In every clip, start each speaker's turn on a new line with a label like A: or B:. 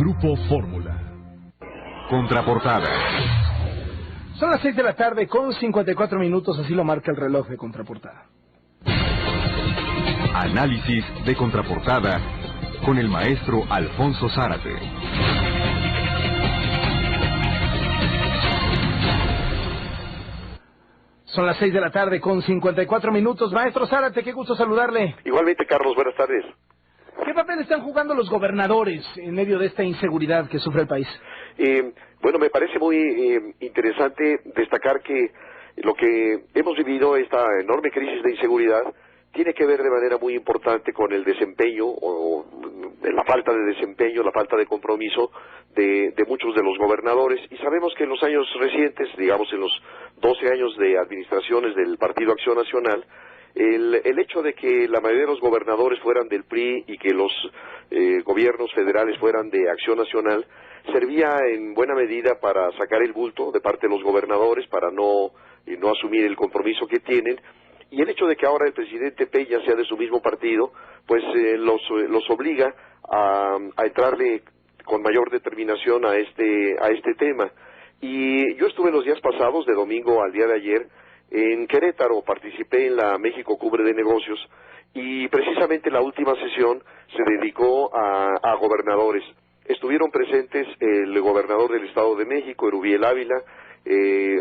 A: Grupo Fórmula.
B: Contraportada.
C: Son las 6 de la tarde con 54 minutos, así lo marca el reloj de Contraportada.
B: Análisis de Contraportada con el maestro Alfonso Zárate.
C: Son las 6 de la tarde con 54 minutos. Maestro Zárate, qué gusto saludarle.
D: Igualmente, Carlos, buenas tardes.
C: ¿Qué papel están jugando los gobernadores en medio de esta inseguridad que sufre el país?
D: Bueno, me parece muy interesante destacar que lo que hemos vivido, esta enorme crisis de inseguridad, tiene que ver de manera muy importante con el desempeño o la falta de desempeño, la falta de compromiso de muchos de los gobernadores. Y sabemos que en los años recientes, digamos en los 12 años de administraciones del Partido Acción Nacional, el hecho de que la mayoría de los gobernadores fueran del PRI y que los gobiernos federales fueran de Acción Nacional servía en buena medida para sacar el bulto de parte de los gobernadores, para no asumir el compromiso que tienen. Y el hecho de que ahora el presidente Peña sea de su mismo partido, pues los obliga a entrarle con mayor determinación a este tema. Y yo estuve los días pasados, de domingo al día de ayer, en Querétaro, participé en la México Cumbre de Negocios y precisamente la última sesión se dedicó a gobernadores. Estuvieron presentes el gobernador del Estado de México, Erubiel Ávila,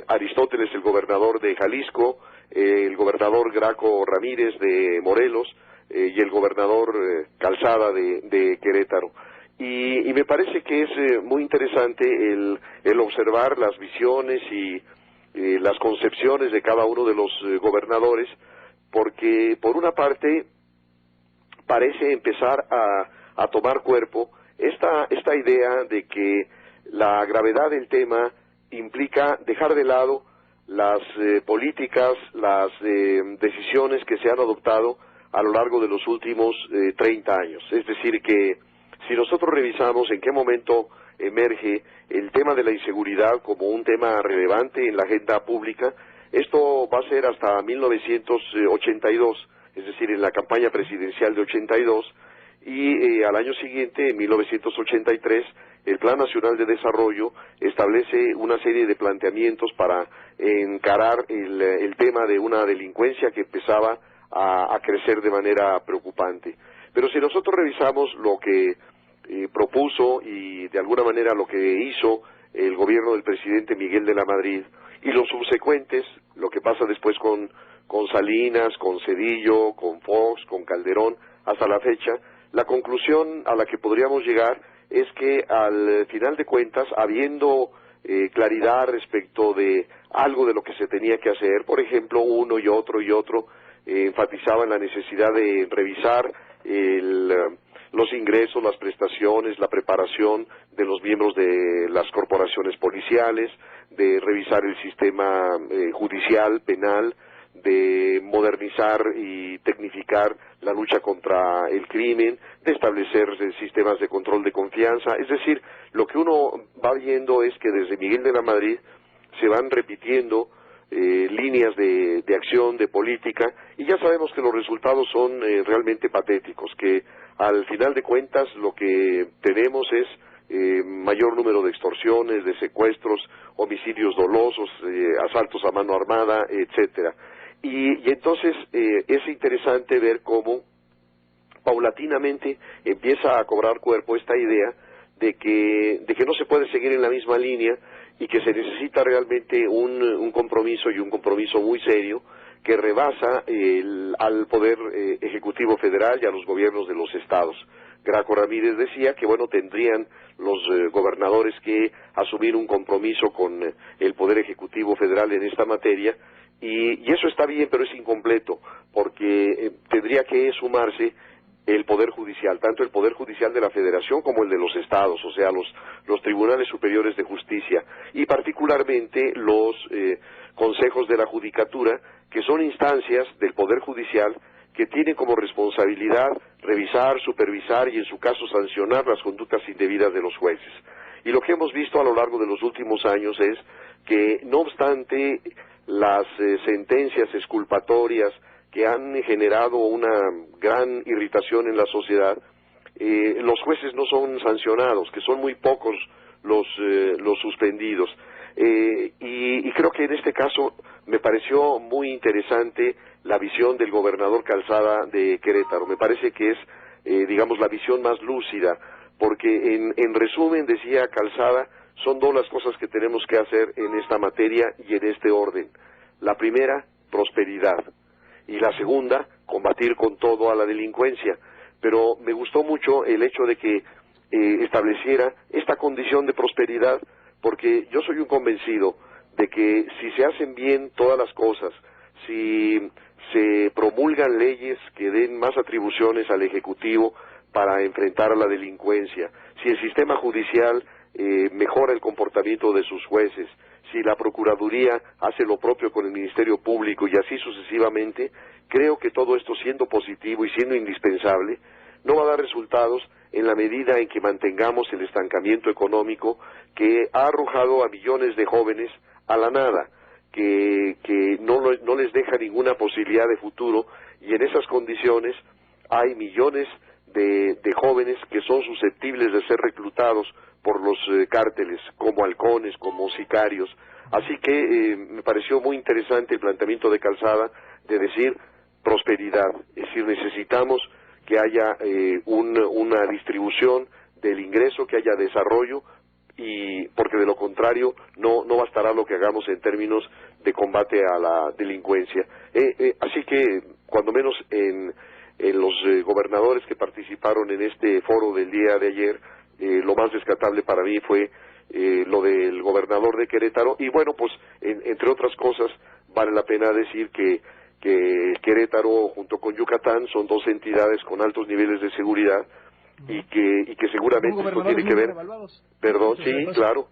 D: Aristóteles, el gobernador de Jalisco, el gobernador Graco Ramírez de Morelos y el gobernador Calzada de Querétaro. Y me parece que es muy interesante el observar las visiones y las concepciones de cada uno de los gobernadores, porque por una parte parece empezar a tomar cuerpo esta idea de que la gravedad del tema implica dejar de lado las políticas, las decisiones que se han adoptado a lo largo de los últimos 30 años. Es decir, que si nosotros revisamos en qué momento emerge el tema de la inseguridad como un tema relevante en la agenda pública, esto va a ser hasta 1982, es decir, en la campaña presidencial de 82, y al año siguiente, en 1983, el Plan Nacional de Desarrollo establece una serie de planteamientos para encarar el tema de una delincuencia que empezaba a crecer de manera preocupante. Pero si nosotros revisamos lo que propuso y de alguna manera lo que hizo el gobierno del presidente Miguel de la Madrid y los subsecuentes, lo que pasa después con Salinas, con Zedillo, con Fox, con Calderón, hasta la fecha, la conclusión a la que podríamos llegar es que al final de cuentas, habiendo claridad respecto de algo de lo que se tenía que hacer, por ejemplo, uno y otro enfatizaban la necesidad de revisar los ingresos, las prestaciones, la preparación de los miembros de las corporaciones policiales, de revisar el sistema judicial, penal, de modernizar y tecnificar la lucha contra el crimen, de establecer sistemas de control de confianza. Es decir, lo que uno va viendo es que desde Miguel de la Madrid se van repitiendo líneas de acción, de política, y ya sabemos que los resultados son realmente patéticos, que al final de cuentas lo que tenemos es mayor número de extorsiones, de secuestros, homicidios dolosos, asaltos a mano armada, etcétera. Y entonces es interesante ver cómo paulatinamente empieza a cobrar cuerpo esta idea de que no se puede seguir en la misma línea y que se necesita realmente un compromiso y un compromiso muy serio que rebasa al Poder Ejecutivo Federal y a los gobiernos de los estados. Graco Ramírez decía que, bueno, tendrían los gobernadores que asumir un compromiso con el Poder Ejecutivo Federal en esta materia, y eso está bien, pero es incompleto, porque tendría que sumarse el Poder Judicial, tanto el Poder Judicial de la Federación como el de los estados, o sea, los Tribunales Superiores de Justicia, y particularmente los consejos de la Judicatura, que son instancias del Poder Judicial que tienen como responsabilidad revisar, supervisar y en su caso sancionar las conductas indebidas de los jueces. Y lo que hemos visto a lo largo de los últimos años es que, no obstante las sentencias exculpatorias que han generado una gran irritación en la sociedad, los jueces no son sancionados, que son muy pocos los suspendidos. Y creo que en este caso me pareció muy interesante la visión del gobernador Calzada de Querétaro. Me parece que es, digamos, la visión más lúcida, porque en resumen, decía Calzada, son dos las cosas que tenemos que hacer en esta materia y en este orden. La primera, prosperidad, y la segunda, combatir con todo a la delincuencia. Pero me gustó mucho el hecho de que estableciera esta condición de prosperidad, porque yo soy un convencido de que si se hacen bien todas las cosas, si se promulgan leyes que den más atribuciones al Ejecutivo para enfrentar a la delincuencia, si el sistema judicial mejora el comportamiento de sus jueces, si la Procuraduría hace lo propio con el Ministerio Público y así sucesivamente, creo que todo esto, siendo positivo y siendo indispensable, no va a dar resultados en la medida en que mantengamos el estancamiento económico que ha arrojado a millones de jóvenes a la nada, que no les deja ninguna posibilidad de futuro, y en esas condiciones hay millones de jóvenes que son susceptibles de ser reclutados por los cárteles, como halcones, como sicarios. Así que me pareció muy interesante el planteamiento de Calzada de decir prosperidad, es decir, necesitamos que haya una distribución del ingreso, que haya desarrollo, y porque de lo contrario no bastará lo que hagamos en términos de combate a la delincuencia. Así que, cuando menos en los gobernadores que participaron en este foro del día de ayer, lo más rescatable para mí fue lo del gobernador de Querétaro, y bueno, pues entre otras cosas vale la pena decir que Querétaro junto con Yucatán son dos entidades con altos niveles de seguridad y que seguramente esto tiene que ver, perdón, sí, claro,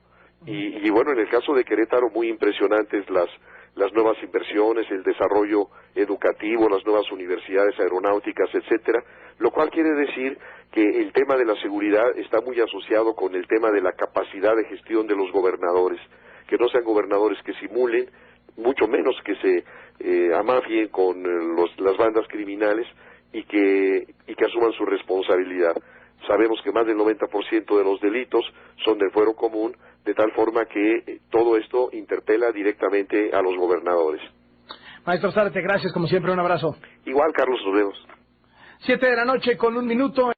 D: y bueno, en el caso de Querétaro muy impresionantes las nuevas inversiones, el desarrollo educativo, las nuevas universidades aeronáuticas, etcétera, lo cual quiere decir que el tema de la seguridad está muy asociado con el tema de la capacidad de gestión de los gobernadores, que no sean gobernadores que simulen, mucho menos que se amafien con las bandas criminales, y que asuman su responsabilidad. Sabemos que más del 90% de los delitos son del fuero común, de tal forma que todo esto interpela directamente a los gobernadores.
C: Maestro Zárate, gracias, como siempre, un abrazo.
D: Igual, Carlos, nos vemos.
C: 7 de la noche con 1 minuto.